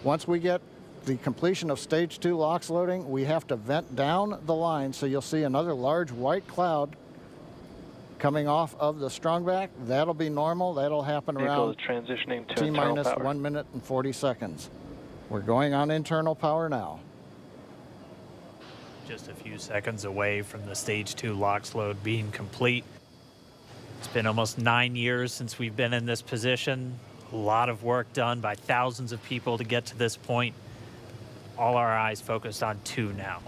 Once we get the completion of stage 2 LOX loading, we have to vent down the line, so you'll see another large white cloud coming off of the strongback. That'll be normal. That'll happen around transitioning to T-minus 1 minute and 40 seconds. We're going on internal power now. Just a few seconds away from the stage 2 LOX load being complete. It's been almost 9 years since we've been in this position. A lot of work done by thousands of people to get to this point. All our eyes focused on 2 now.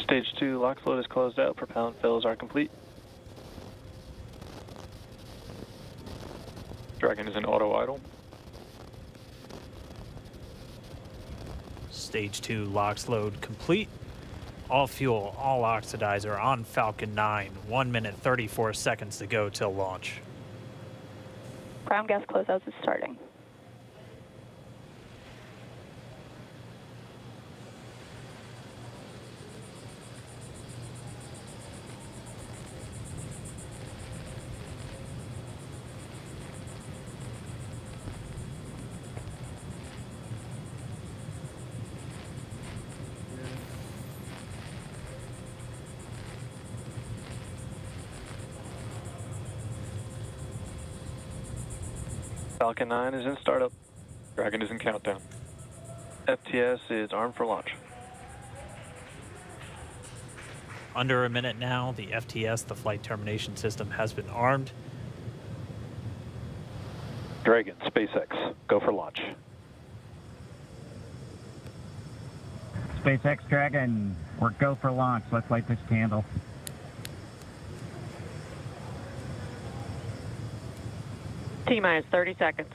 Stage 2 LOX load is closed out. Propellant fills are complete. Dragon is in auto idle. Stage 2 LOX load complete. All fuel, all oxidizer on Falcon 9. 1 minute, 34 seconds to go till launch. Ground gas closeouts is starting. Falcon 9 is in startup. Dragon is in countdown. FTS is armed for launch. Under a minute now, the FTS, the flight termination system, has been armed. Dragon, SpaceX, go for launch. SpaceX Dragon, we're go for launch. Let's light this candle. T-minus 30 seconds.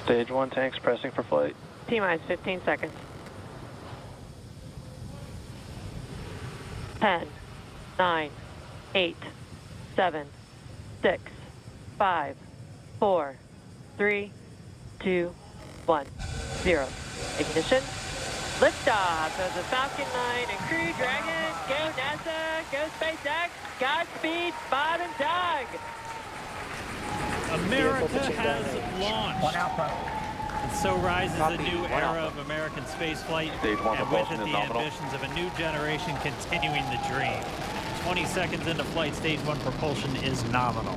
Stage 1 tanks pressing for flight. T-minus 15 seconds. 10, 9, 8, 7, 6, 5, 4, 3, 2, 1, 0. Ignition. Liftoff of the Falcon 9 and Crew Dragon. Go NASA, go SpaceX, Godspeed, Bob and Doug. America has launched. And so rises a new era of American spaceflight, and with it the ambitions of a new generation continuing the dream. 20 seconds into flight, stage 1 propulsion is nominal.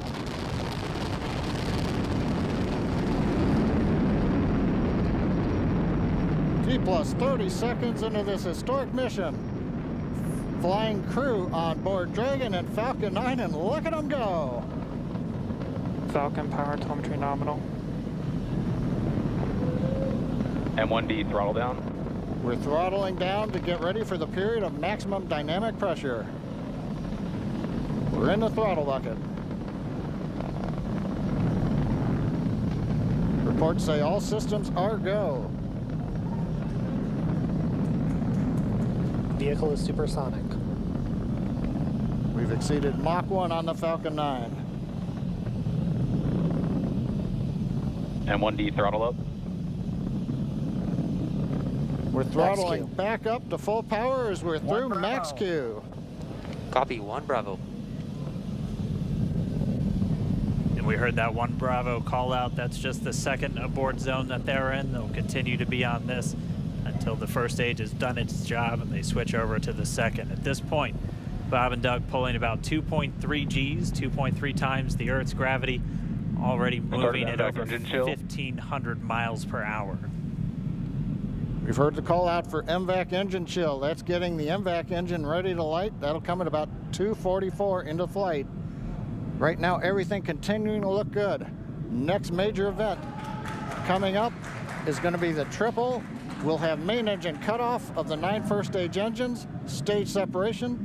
T plus 30 seconds into this historic mission. Flying crew on board Dragon and Falcon 9, and look at them go. Falcon power telemetry nominal. M1D throttle down. We're throttling down to get ready for the period of maximum dynamic pressure. We're in the throttle bucket. Reports say all systems are go. Vehicle is supersonic. We've exceeded Mach 1 on the Falcon 9. M1D throttle up. We're throttling back up to full power as we're through max Q. Copy, 1 Bravo. And we heard that 1 Bravo call out. That's just the second abort zone that they're in. They'll continue to be on this until the first stage has done its job and they switch over to the second. At this point, Bob and Doug pulling about 2.3 Gs, 2.3 times the Earth's gravity, already moving at over 1,500 miles per hour. We've heard the call out for MVAC engine chill. That's getting the MVAC engine ready to light. That'll come at about 2:44 into flight. Right now, everything continuing to look good. Next major event coming up is going to be the triple. We'll have main engine cutoff of the 9 first stage engines, stage separation,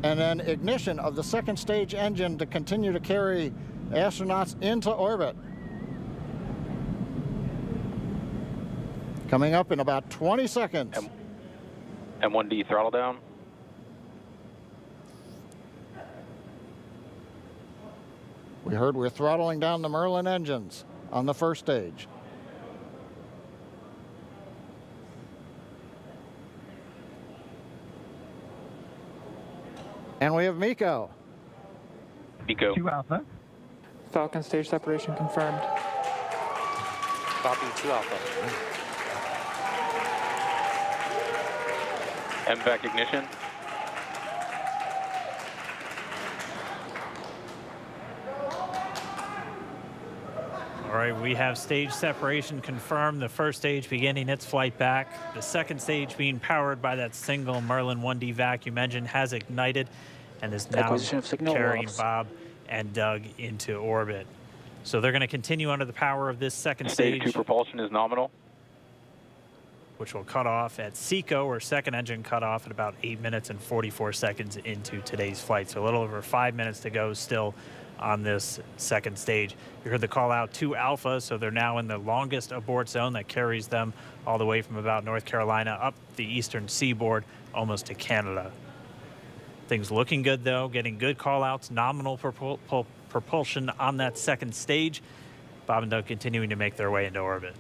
and then ignition of the second stage engine to continue to carry astronauts into orbit. Coming up in about 20 seconds. M1D throttle down. We heard we're throttling down the Merlin engines on the first stage. And we have Miko. Miko. 2 Alpha. Falcon stage separation confirmed. Copy 2 Alpha. MVAC ignition. All right, we have stage separation confirmed. The first stage beginning its flight back. The second stage, being powered by that single Merlin 1D vacuum engine, has ignited and is now carrying Bob and Doug into orbit. So they're going to continue under the power of this second Stage stage, 2 propulsion is nominal. which will cut off at SECO, or second engine cut off, at about 8 minutes and 44 seconds into today's flight. So a little over 5 minutes to go still on this second stage. You heard the call out to Alpha, so they're now in the longest abort zone that carries them all the way from about North Carolina up the eastern seaboard almost to Canada. Things looking good though, getting good call outs, nominal propulsion on that second stage. Bob and Doug continuing to make their way into orbit.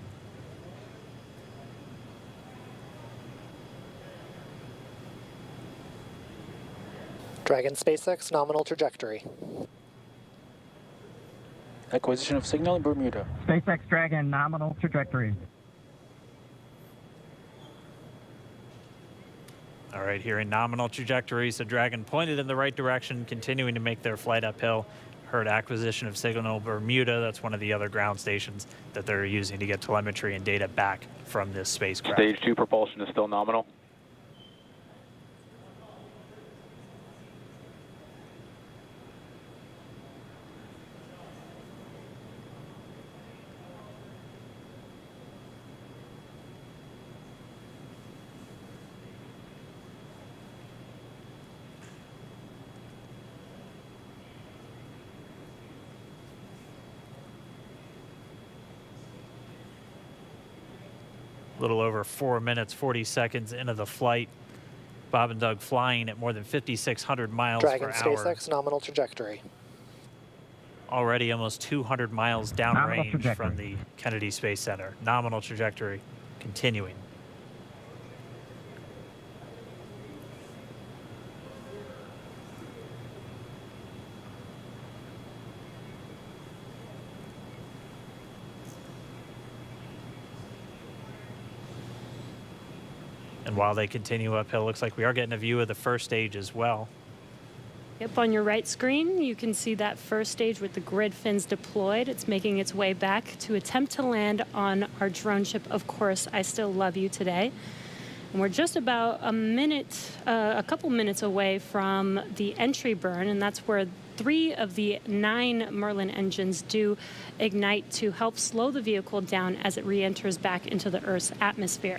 Dragon SpaceX nominal trajectory. Acquisition of signal in Bermuda. SpaceX Dragon nominal trajectory. All right, here in nominal trajectory, so Dragon pointed in the right direction, continuing to make their flight uphill. Heard acquisition of signal Bermuda. That's one of the other ground stations that they're using to get telemetry and data back from this spacecraft. Stage 2 propulsion is still nominal. A little over 4 minutes, 40 seconds into the flight. Bob and Doug flying at more than 5,600 miles Dragon per hour. SpaceX nominal trajectory. Already almost 200 miles Nominal downrange trajectory. from the Kennedy Space Center. Nominal trajectory continuing. And while they continue uphill, looks like we are getting a view of the first stage as well. Yep, on your right screen, you can see that first stage with the grid fins deployed. It's making its way back to attempt to land on our drone ship, Of Course, I Still Love You Today. And we're just about a couple minutes away from the entry burn, and that's where 3 of the 9 Merlin engines do ignite to help slow the vehicle down as it re-enters back into the Earth's atmosphere.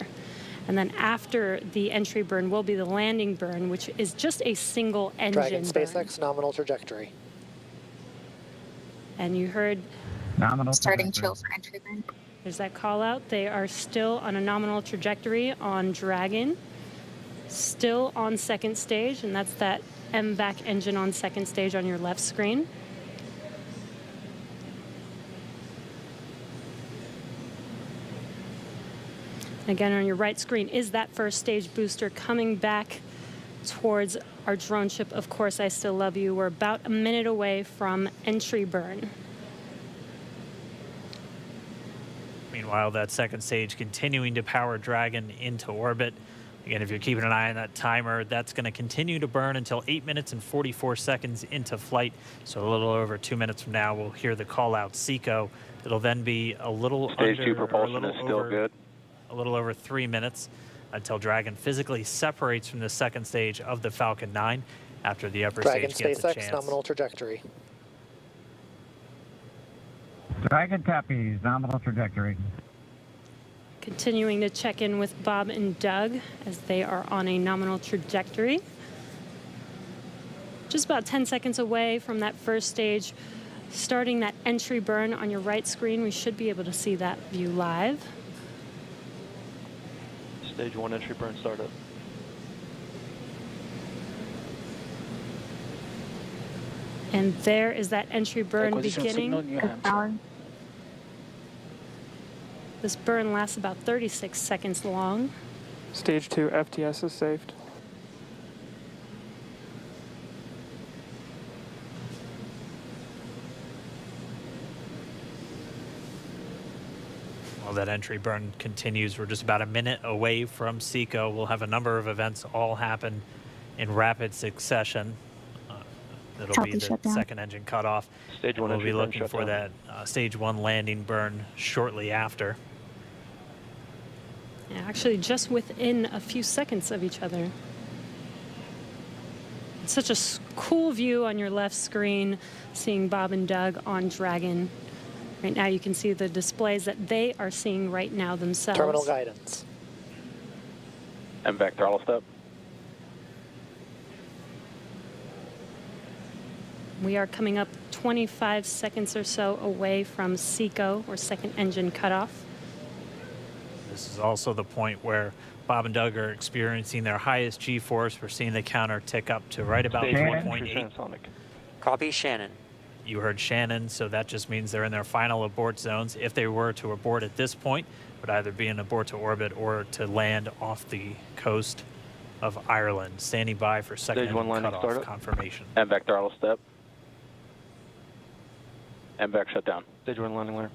And then after the entry burn will be the landing burn, which is just a single engine Dragon burn. SpaceX nominal trajectory. And you heard Nominal Starting trajectory. chill for entry burn. there's that call out. They are still on a nominal trajectory on Dragon, still on second stage, and that's that MVAC engine on second stage on your left screen. Again, on your right screen is that first stage booster coming back towards our drone ship, Of Course, I Still Love You. We're about a minute away from entry burn. Meanwhile, that second stage continuing to power Dragon into orbit. Again, if you're keeping an eye on that timer, that's going to continue to burn until 8 minutes and 44 seconds into flight. So a little over 2 minutes from now, we'll hear the call out SECO. It'll then be a little Stage under, 2 propulsion or a is little still over, good. a little over 3 minutes until Dragon physically separates from the second stage of the Falcon 9 after the upper Dragon stage gets a SpaceX chance. nominal trajectory. Dragon copies, nominal trajectory. Continuing to check in with Bob and Doug as they are on a nominal trajectory. Just about 10 seconds away from that first stage, starting that entry burn on your right screen. We should be able to see that view live. Stage 1 entry burn startup. And there is that entry burn Acquisition of beginning. signal, New Hampshire. This burn lasts about 36 seconds long. Stage 2 FTS is saved. While that entry burn continues, we're just about a minute away from SECO. We'll have a number of events all happen in rapid succession. That'll be the second engine cutoff. Stage 1 We'll be entry burn looking shut for down. that stage 1 landing burn shortly after. Yeah, actually, just within a few seconds of each other. It's such a cool view on your left screen, seeing Bob and Doug on Dragon. Right now, you can see the displays that they are seeing right now themselves. Terminal guidance. MVAC throttle step. We are coming up 25 seconds or so away from SECO, or second engine cutoff. This is also the point where Bob and Doug are experiencing their highest G-force. We're seeing the counter tick up to right about Stage 1 1.8. transonic. Copy, Shannon. You heard Shannon, so that just means they're in their final abort zones. If they were to abort at this point, it would either be an abort to orbit or to land off the coast of Ireland. Standing by for second Stage 1 engine landing cutoff startup. confirmation. MVAC throttle step. MVAC shut down. Stage 1 landing layer.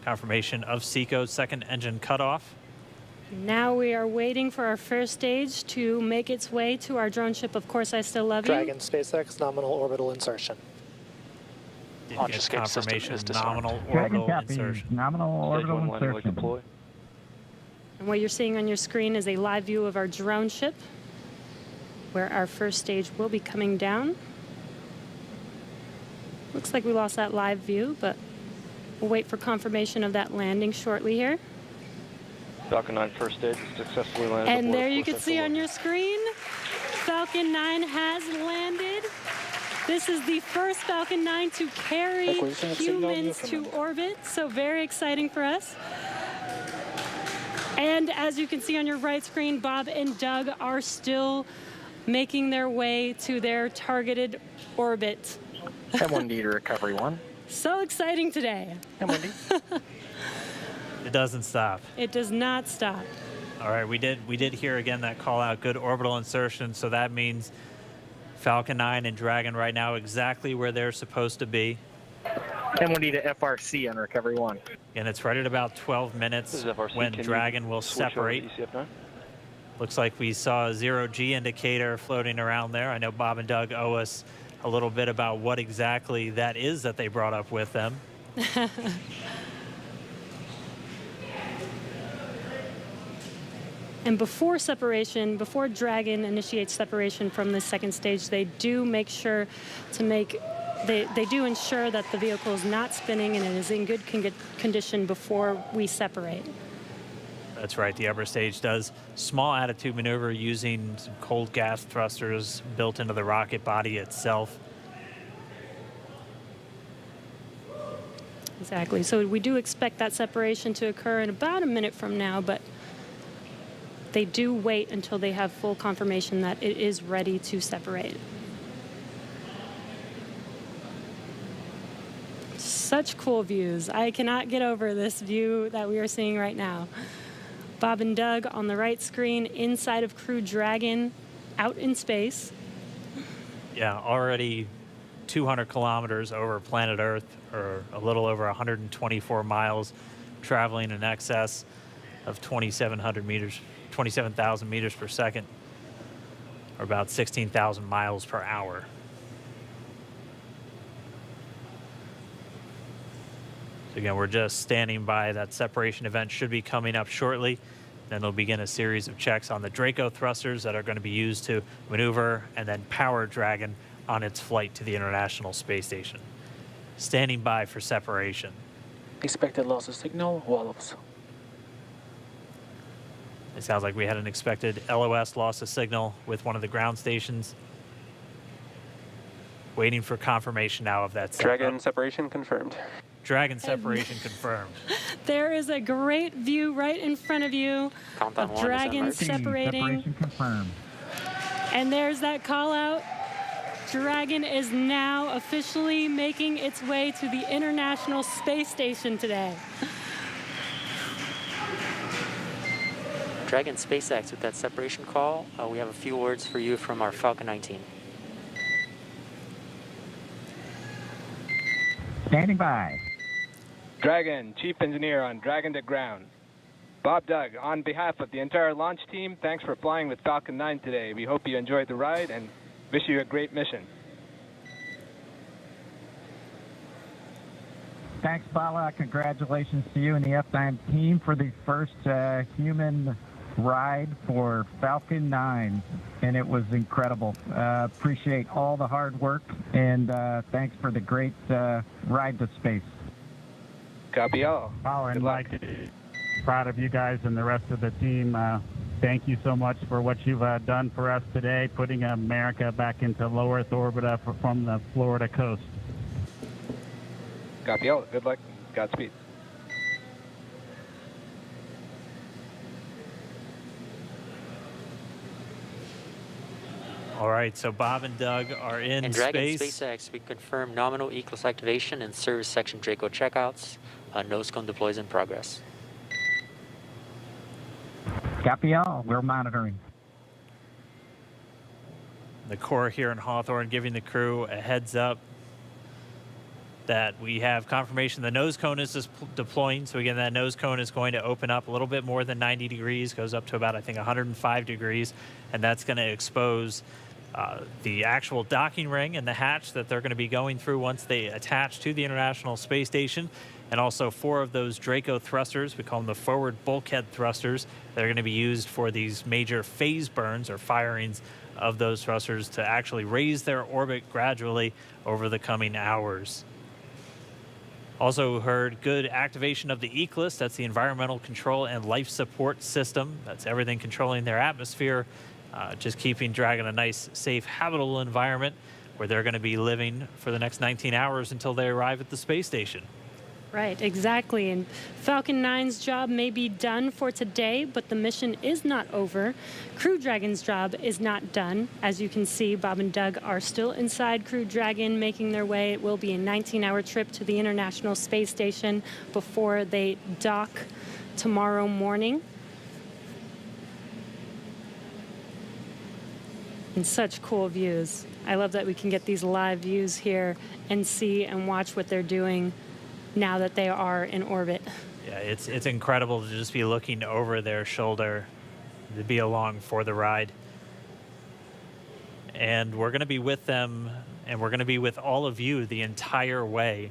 Confirmation of SECO's second engine cutoff. Now we are waiting for our first stage to make its way to our drone ship. Of course, I still love you. Dragon SpaceX nominal orbital insertion. Did Launch get escape system confirmation is disarmed. nominal Dragon orbital copies. insertion. Nominal Stage orbital 1 landing leg insertion. deploy. And what you're seeing on your screen is a live view of our drone ship, where our first stage will be coming down. Looks like we lost that live view, but we'll wait for confirmation of that landing shortly here. Falcon 9 first stage is successfully landed. And aboard there you course can after see on low. your screen, Falcon 9 has landed. This is the first Falcon 9 to carry Acquisition of signal, humans to Newfoundland. orbit, so very exciting for us. And as you can see on your right screen, Bob and Doug are still making their way to their targeted orbit. M1D to recovery 1. So exciting today. M1D. It doesn't stop. It does not stop. All right, we did hear again that call out, good orbital insertion, so that means Falcon 9 and Dragon right now exactly where they're supposed to be. M1D to FRC on recovery 1. And it's right at about 12 This minutes is FRC. when Can you Dragon will switch over to separate. ECF9? Looks like we saw a 0G indicator floating around there. I know Bob and Doug owe us a little bit about what exactly that is that they brought up with them. And before separation, before Dragon initiates separation from the second stage, they do make sure to they do ensure that the vehicle is not spinning and it is in good condition before we separate. That's right, the upper stage does small attitude maneuver using some cold gas thrusters built into the rocket body itself. Exactly. So we do expect that separation to occur in about a minute from now, but they do wait until they have full confirmation that it is ready to separate. Such cool views. I cannot get over this view that we are seeing right now. Bob and Doug on the right screen, inside of Crew Dragon, out in space. Yeah, already 200 kilometers over planet Earth, or a little over 124 miles, traveling in excess of 2,700 meters, 27,000 meters per second, or about 16,000 miles per hour. So again, we're just standing by. That separation event should be coming up shortly. Then they'll begin a series of checks on the Draco thrusters that are going to be used to maneuver and then power Dragon on its flight to the International Space Station. Standing by for separation. Expected loss of signal, wallops. It sounds like we had an expected LOS loss of signal with one of the ground stations. Waiting for confirmation now of that. Dragon separation confirmed. Dragon separation confirmed. There is a great view right in front of you Countdown of 1 is Dragon emerging. separating. Separation confirmed. And there's that call out Dragon is now officially making its way to the International Space Station today. Dragon SpaceX with that separation call. We have a few words for you from our Falcon 9 team. Standing by. Dragon, Chief Engineer on Dragon to Ground. Bob Doug, on behalf of the entire launch team, thanks for flying with Falcon 9 today. We hope you enjoyed the ride and wish you a great mission. Thanks, Bala. Congratulations to you and the F9 team for the first human ride for Falcon 9, and it was incredible. Appreciate all the hard work, and thanks for the great ride to space. Copy all. Oh, and Good luck. Proud of you guys and the rest of the team. Thank you so much for what you've done for us today, putting America back into low Earth orbit from the Florida coast. Copy all. Good luck. Godspeed. All right, so Bob and Doug are in And Dragon space. SpaceX, we confirm nominal ECLS activation and service section Draco checkouts. Nose cone deploys in progress. Copy all. We're monitoring. The Corps here in Hawthorne giving the crew a heads up that we have confirmation the nose cone is deploying. So again, that nose cone is going to open up a little bit more than 90 degrees, goes up to about, I think, 105 degrees, and that's going to expose the actual docking ring and the hatch that they're going to be going through once they attach to the International Space Station, and also 4 of those Draco thrusters, we call them the forward bulkhead thrusters, that are going to be used for these major phase burns or firings of those thrusters to actually raise their orbit gradually over the coming hours. Also heard good activation of the ECLS, that's the Environmental Control and Life Support System. That's everything controlling their atmosphere, just keeping Dragon a nice, safe, habitable environment where they're going to be living for the next 19 hours until they arrive at the space station. Right, exactly. And Falcon 9's job may be done for today, but the mission is not over. Crew Dragon's job is not done. As you can see, Bob and Doug are still inside Crew Dragon, making their way. It will be a 19-hour trip to the International Space Station before they dock tomorrow morning. And such cool views. I love that we can get these live views here and see and watch what they're doing now that they are in orbit. Yeah, it's incredible to just be looking over their shoulder, to be along for the ride. And we're going to be with them, and we're going to be with all of you the entire way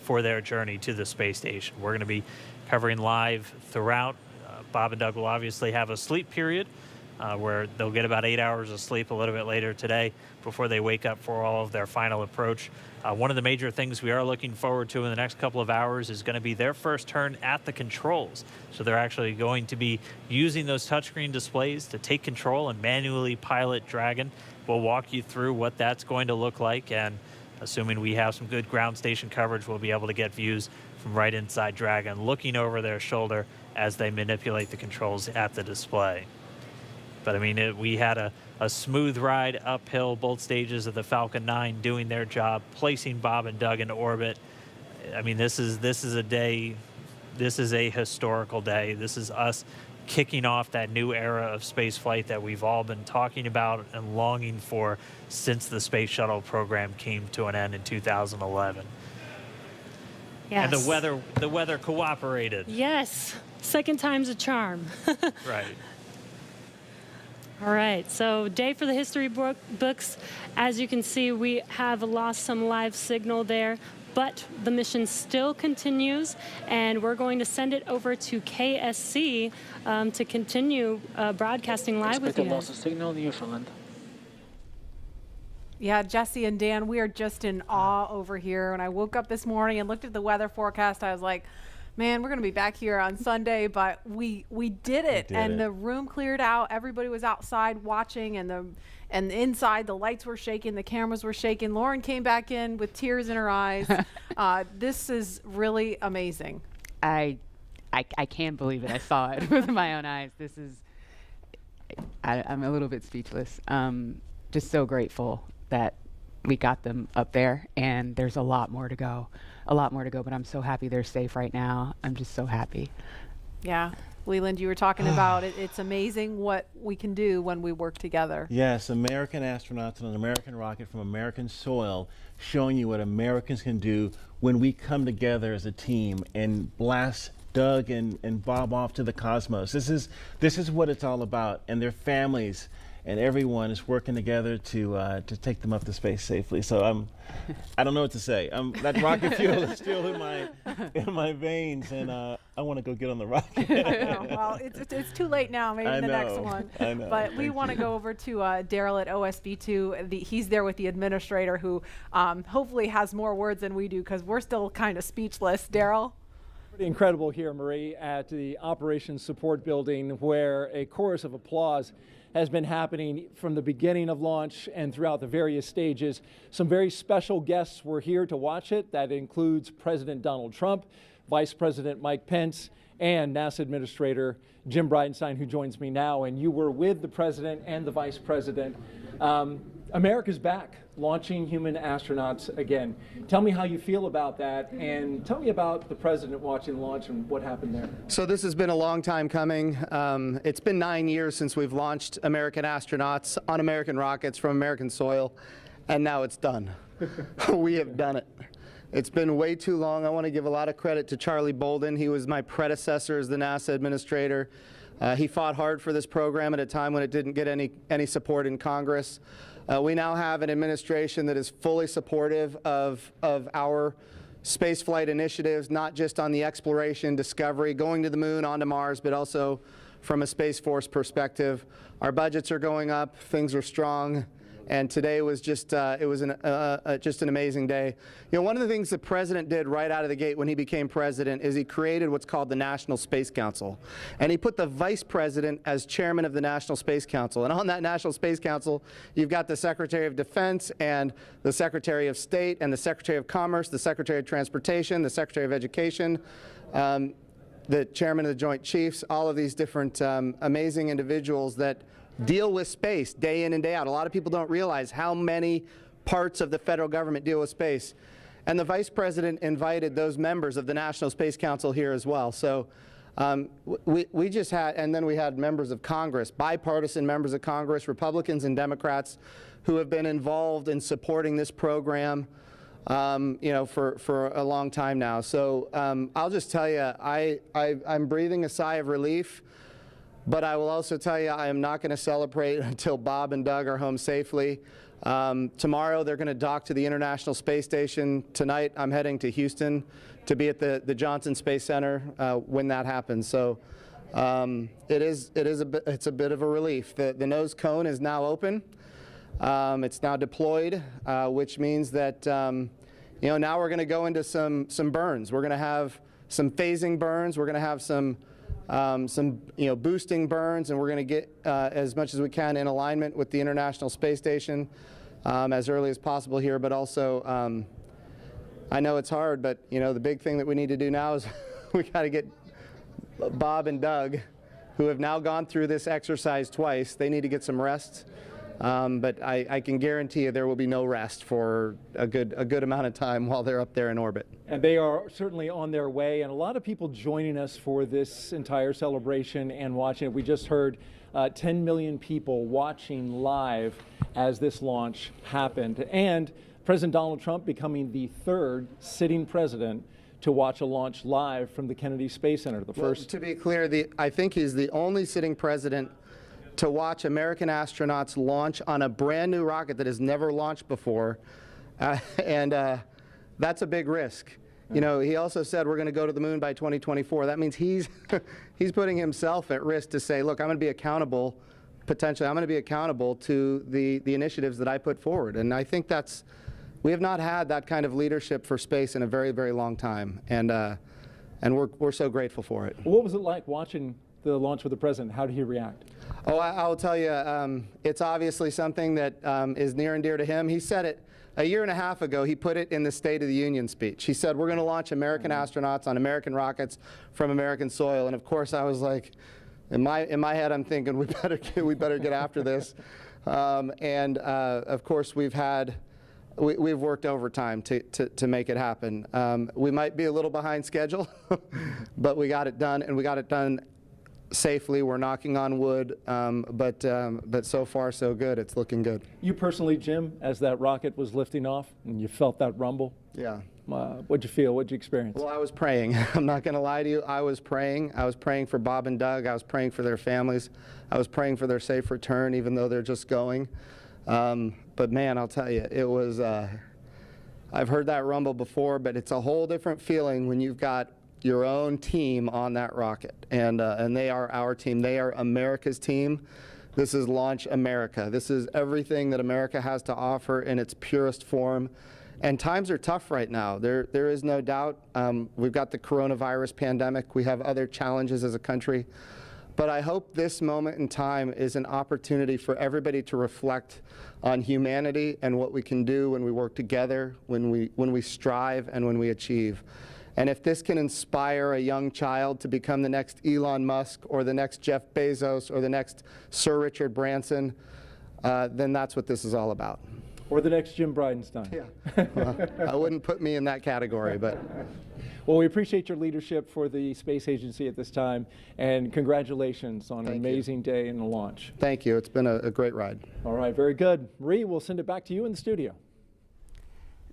for their journey to the space station. We're going to be covering live throughout. Bob and Doug will obviously have a sleep period where they'll get about 8 hours of sleep a little bit later today before they wake up for all of their final approach. One of the major things we are looking forward to in the next couple of hours is going to be their first turn at the controls. So they're actually going to be using those touchscreen displays to take control and manually pilot Dragon. We'll walk you through what that's going to look like, and assuming we have some good ground station coverage, we'll be able to get views from right inside Dragon, looking over their shoulder as they manipulate the controls at the display. But I mean, we had a smooth ride uphill, both stages of the Falcon 9 doing their job, placing Bob and Doug into orbit. I mean, this is a day, this is a historical day. This is us kicking off that new era of space flight that we've all been talking about and longing for since the Space Shuttle program came to an end in 2011. Yes. And the weather cooperated. Yes, second time's a charm. Right. All right, so day for the history books. As you can see, we have lost some live signal there, but the mission still continues, and we're going to send it over to KSC to continue broadcasting live with you Expected loss guys. of signal in Newfoundland. Yeah, Jesse and Dan, we are just in awe over here. When I woke up this morning and looked at the weather forecast, I was like, man, we're going to be back here on Sunday, but we did it. The room cleared out. Everybody was outside watching, and inside the lights were shaking, the cameras were shaking. Lauren came back in with tears in her eyes. This is really amazing. I can't believe it. I saw it with my own eyes. I'm a little bit speechless. Just so grateful that we got them up there, and there's a lot more to go, but I'm so happy they're safe right now. I'm just so happy. Yeah. Leland, you were talking about it. It's amazing what we can do when we work together. Yes, American astronauts on an American rocket from American soil, showing you what Americans can do when we come together as a team and blast Doug and Bob off to the cosmos. This is what it's all about, and their families and everyone is working together to take them up to space safely. So I don't know what to say. That rocket fuel is still in my veins, and I want to go get on the rocket. Well, it's too late now. Maybe the next one. I know. But we want to go over to Daryl at OSB2. He's there with the administrator, who hopefully has more words than we do, because we're still kind of speechless. Daryl? Pretty incredible here, Marie, at the Operations Support Building, where a chorus of applause has been happening from the beginning of launch and throughout the various stages. Some very special guests were here to watch it. That includes President Donald Trump, Vice President Mike Pence, and NASA Administrator Jim Bridenstine, who joins me now. And you were with the President and the Vice President. America's back, launching human astronauts again. Tell me how you feel about that, and tell me about the President watching the launch and what happened there. So this has been a long time coming. It's been 9 years since we've launched American astronauts on American rockets from American soil, and now it's done. We have done it. It's been way too long. I want to give a lot of credit to Charlie Bolden. He was my predecessor as the NASA administrator. He fought hard for this program at a time when it didn't get any support in Congress. We now have an administration that is fully supportive of our spaceflight initiatives, not just on the exploration, discovery, going to the moon, onto Mars, but also from a Space Force perspective. Our budgets are going up, things are strong, and today was just just an amazing day. You know, one of the things the President did right out of the gate when he became President is he created what's called the National Space Council, and he put the Vice President as chairman of the National Space Council. And on that National Space Council, you've got the Secretary of Defense and the Secretary of State and the Secretary of Commerce, the Secretary of Transportation, the Secretary of Education, the Chairman of the Joint Chiefs, all of these different amazing individuals that deal with space day in and day out. A lot of people don't realize how many parts of the federal government deal with space. And the Vice President invited those members of the National Space Council here as well. So we just had, and then we had members of Congress, bipartisan members of Congress, Republicans and Democrats, who have been involved in supporting this program you know, for a long time now. So I'll just tell you, I'm breathing a sigh of relief. But I will also tell you, I am not going to celebrate until Bob and Doug are home safely. Tomorrow, they're going to dock to the International Space Station. Tonight, I'm heading to Houston to be at the Johnson Space Center when that happens. So it's a bit of a relief. The nose cone is now open. It's now deployed, which means that you know, now we're going to go into some burns. We're going to have some phasing burns. We're going to have some you know, boosting burns, and we're going to get as much as we can in alignment with the International Space Station as early as possible here. But also, I know it's hard, but you know, the big thing that we need to do now is we got to get Bob and Doug, who have now gone through this exercise twice. They need to get some rest. But I can guarantee you there will be no rest for a good amount of time while they're up there in orbit. And they are certainly on their way, and a lot of people joining us for this entire celebration and watching it. We just heard 10 million people watching live as this launch happened, and President Donald Trump becoming the third sitting president to watch a launch live from the Kennedy Space Center. The first. Well, to be clear, I think he's the only sitting president to watch American astronauts launch on a brand new rocket that has never launched before, and that's a big risk. You know, he also said we're going to go to the moon by 2024. That means he's putting himself at risk to say, look, I'm going to be accountable, potentially, I'm going to be accountable to the initiatives that I put forward. And I think we have not had that kind of leadership for space in a very, very long time, and we're so grateful for it. What was it like watching the launch with the president? How did he react? Oh, I'll tell you, it's obviously something that is near and dear to him. He said it a year and a half ago. He put it in the State of the Union speech. He said, we're going to launch American astronauts on American rockets from American soil. And of course, I was like, in my head, I'm thinking, we better get after this. Of course, we've worked overtime to make it happen. We might be a little behind schedule, but we got it done, and we got it done safely. We're knocking on wood, but so far so good. It's looking good. You personally, Jim, as that rocket was lifting off and you felt that rumble? Yeah. What'd you feel? What'd you experience? Well, I was praying. I'm not going to lie to you. I was praying. I was praying for Bob and Doug. I was praying for their families. I was praying for their safe return, even though they're just going. But man, I'll tell you, it was, I've heard that rumble before, but it's a whole different feeling when you've got your own team on that rocket. And they are our team. They are America's team. This is Launch America. This is everything that America has to offer in its purest form. And times are tough right now. There is no doubt. We've got the coronavirus pandemic. We have other challenges as a country. But I hope this moment in time is an opportunity for everybody to reflect on humanity and what we can do when we work together, when we strive, and when we achieve. And if this can inspire a young child to become the next Elon Musk or the next Jeff Bezos or the next Sir Richard Branson, then that's what this is all about. Or the next Jim Bridenstine. Yeah. Well, I wouldn't put me in that category, but. Well, we appreciate your leadership for the Space Agency at this time, and congratulations on an amazing day in the launch. Thank you. It's been a great ride. All right, very good. Marie, we'll send it back to you in the studio.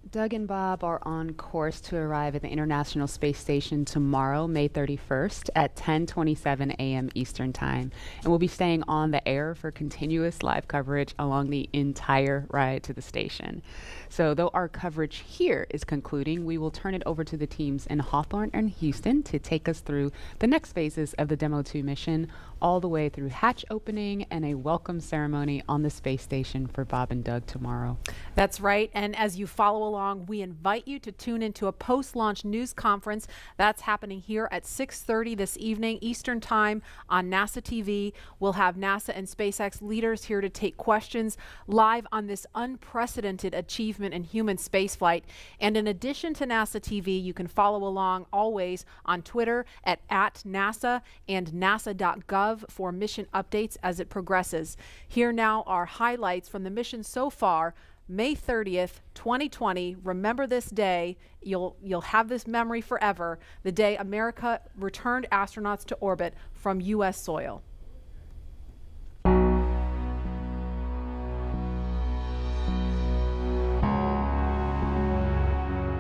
Doug and Bob are on course to arrive at the International Space Station tomorrow, May 31st at 10:27 a.m. Eastern Time. And we'll be staying on the air for continuous live coverage along the entire ride to the station. So though our coverage here is concluding, we will turn it over to the teams in Hawthorne and Houston to take us through the next phases of the Demo 2 mission, all the way through hatch opening and a welcome ceremony on the space station for Bob and Doug tomorrow. That's right. And as you follow along, we invite you to tune into a post-launch news conference that's happening here at 6:30 this evening Eastern Time on NASA TV. We'll have NASA and SpaceX leaders here to take questions live on this unprecedented achievement in human spaceflight. And in addition to NASA TV, you can follow along always on Twitter at @NASA and nasa.gov for mission updates as it progresses. Here now are highlights from the mission so far. May 30th, 2020. Remember this day. You'll have this memory forever. The day America returned astronauts to orbit from U.S. soil.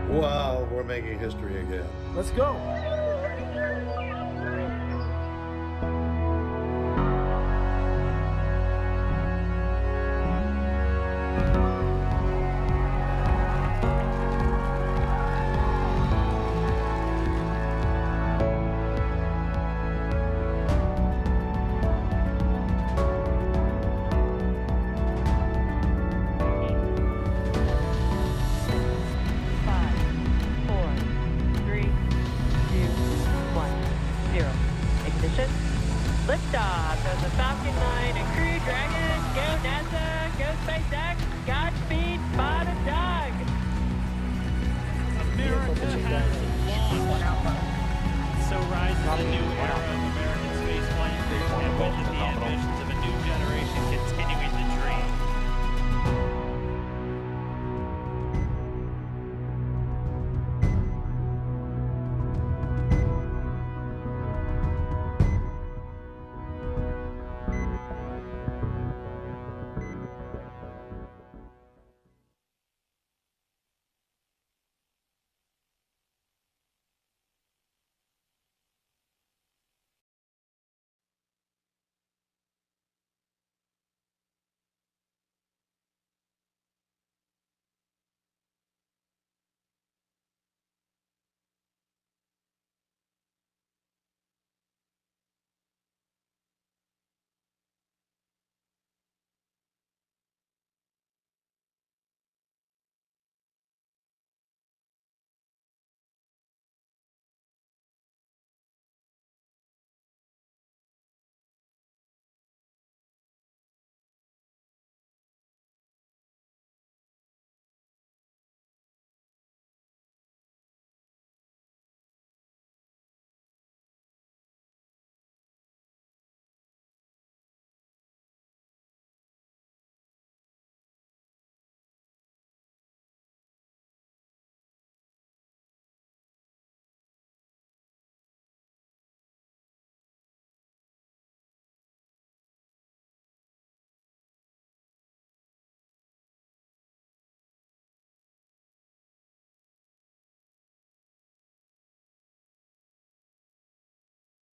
Wow, we're making history again. Let's go. Liftoff of the Falcon 9 and Crew Dragon. Go NASA, go SpaceX, Godspeed, Bob and Doug. America has launched. So rises a new era of American spaceflight, and with it, the ambitions of a new generation continue.